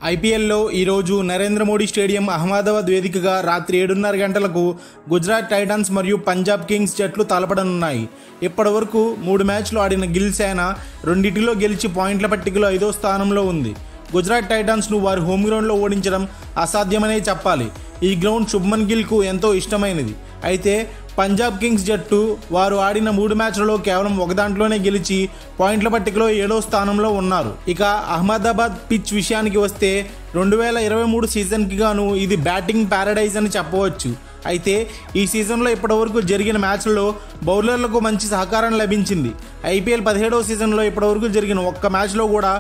ఐపీఎల్లో ఈరోజు నరేంద్ర మోడీ స్టేడియం అహ్మదాబాద్ వేదికగా రాత్రి 7:30 గంటలకు గుజరాత్ టైటాన్స్ మరియు పంజాబ్ కింగ్స్ జట్లు తలపడనున్నాయి. ఇప్పటివరకు 3 మ్యాచ్లు ఆడిన గిల్ సేన రెండింటిలో గెలిచి పాయింట్ల పట్టికలో 5వ స్థానంలో ఉంది. గుజరాత్ టైటాన్స్ను వారి హోమ్ గ్రౌండ్లో ఓడించడం అసాధ్యమనే చెప్పాలి. ఈ గ్రౌండ్ శుభ్మన్ గిల్కు ఎంతో ఇష్టమైనది. అయితే పంజాబ్ కింగ్స్ జట్టు వారు ఆడిన 3 మ్యాచ్లలో కేవలం ఒక దాంట్లోనే గెలిచి పాయింట్ల పట్టికలో 7వ స్థానంలో ఉన్నారు. ఇక అహ్మదాబాద్ పిచ్ విషయానికి వస్తే 2023 సీజన్కి గాను ఇది బ్యాటింగ్ ప్యారడైజ్ అని చెప్పవచ్చు. అయితే ఈ సీజన్లో ఇప్పటివరకు జరిగిన మ్యాచ్లలో బౌలర్లకు మంచి సహకారం లభించింది. ఐపీఎల్ 17వ సీజన్లో ఇప్పటివరకు జరిగిన ఒక్క మ్యాచ్లో కూడా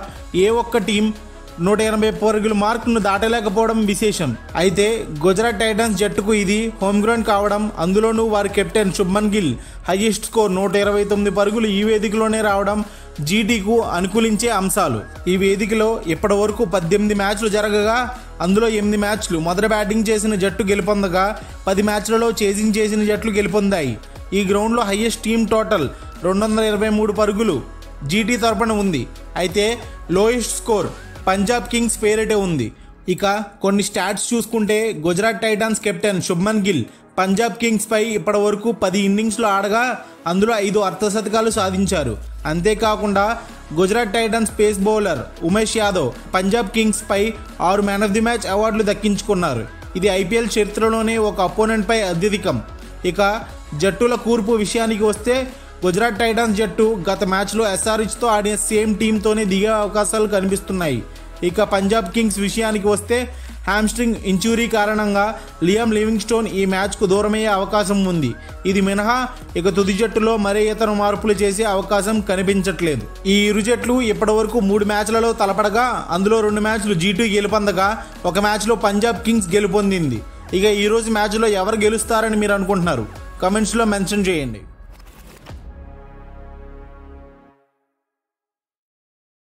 ఏ ఒక్క టీం 180 పరుగుల మార్కును దాటలేకపోవడం విశేషం. అయితే గుజరాత్ టైటాన్స్ జట్టుకు ఇది హోమ్ గ్రౌండ్ కావడం, అందులోనూ వారి captain Shubman Gill highest score 129 పరుగులు ఈ వేదికలోనే రావడం జీటీకు అనుకూలించే అంశాలు. ఈ వేదికలో ఇప్పటివరకు 18 మ్యాచ్లు జరగగా అందులో 8 మ్యాచ్లు మొదట బ్యాటింగ్ చేసిన జట్టు గెలుపొందగా 10 మ్యాచ్లలో చేజింగ్ చేసిన జట్లు గెలుపొందాయి. ఈ గ్రౌండ్లో హైయెస్ట్ టీమ్ టోటల్ 223 పరుగులు జీటీ తరపున ఉంది. అయితే లోయెస్ట్ స్కోర్ పంజాబ్ కింగ్స్ పేరిటే ఉంది. ఇక కొన్ని స్టాట్స్ చూసుకుంటే Gujarat Titans captain Shubman Gill Punjab Kings పై ఇప్పటివరకు 10 ఇన్నింగ్స్లు ఆడగా అందులో 5 అర్ధశతకాలు సాధించారు. అంతేకాకుండా Gujarat Titans pace bowler Umesh Yadav Punjab Kings పై 6 మ్యాన్ ఆఫ్ ది మ్యాచ్ అవార్డులు దక్కించుకున్నారు. ఇది ఐపీఎల్ చరిత్రలోనే ఒక అపోనెంట్ పై అత్యధికం. ఇక జట్టుల కూర్పు విషయానికి వస్తే గుజరాత్ టైటాన్స్ జట్టు గత మ్యాచ్లో ఎస్ఆర్హెచ్తో ఆడిన సేమ్ టీంతోనే దిగే అవకాశాలు కనిపిస్తున్నాయి. ఇక పంజాబ్ కింగ్స్ విషయానికి వస్తే హ్యామ్స్ట్రింగ్ ఇంజురీ కారణంగా లియామ్ లివింగ్స్టోన్ ఈ మ్యాచ్కు దూరమయ్యే అవకాశం ఉంది. ఇది మినహా ఇక తుది జట్టులో మరే ఇతర మార్పులు చేసే అవకాశం కనిపించట్లేదు. ఈ ఇరు జట్లు ఇప్పటివరకు 3 మ్యాచ్లలో తలపడగా అందులో 2 మ్యాచ్లు జీటీ గెలుపొందగా ఒక మ్యాచ్లో పంజాబ్ కింగ్స్ గెలుపొందింది. ఇక ఈరోజు మ్యాచ్లో ఎవరు గెలుస్తారని మీరు అనుకుంటున్నారు? కమెంట్స్లో మెన్షన్ చేయండి.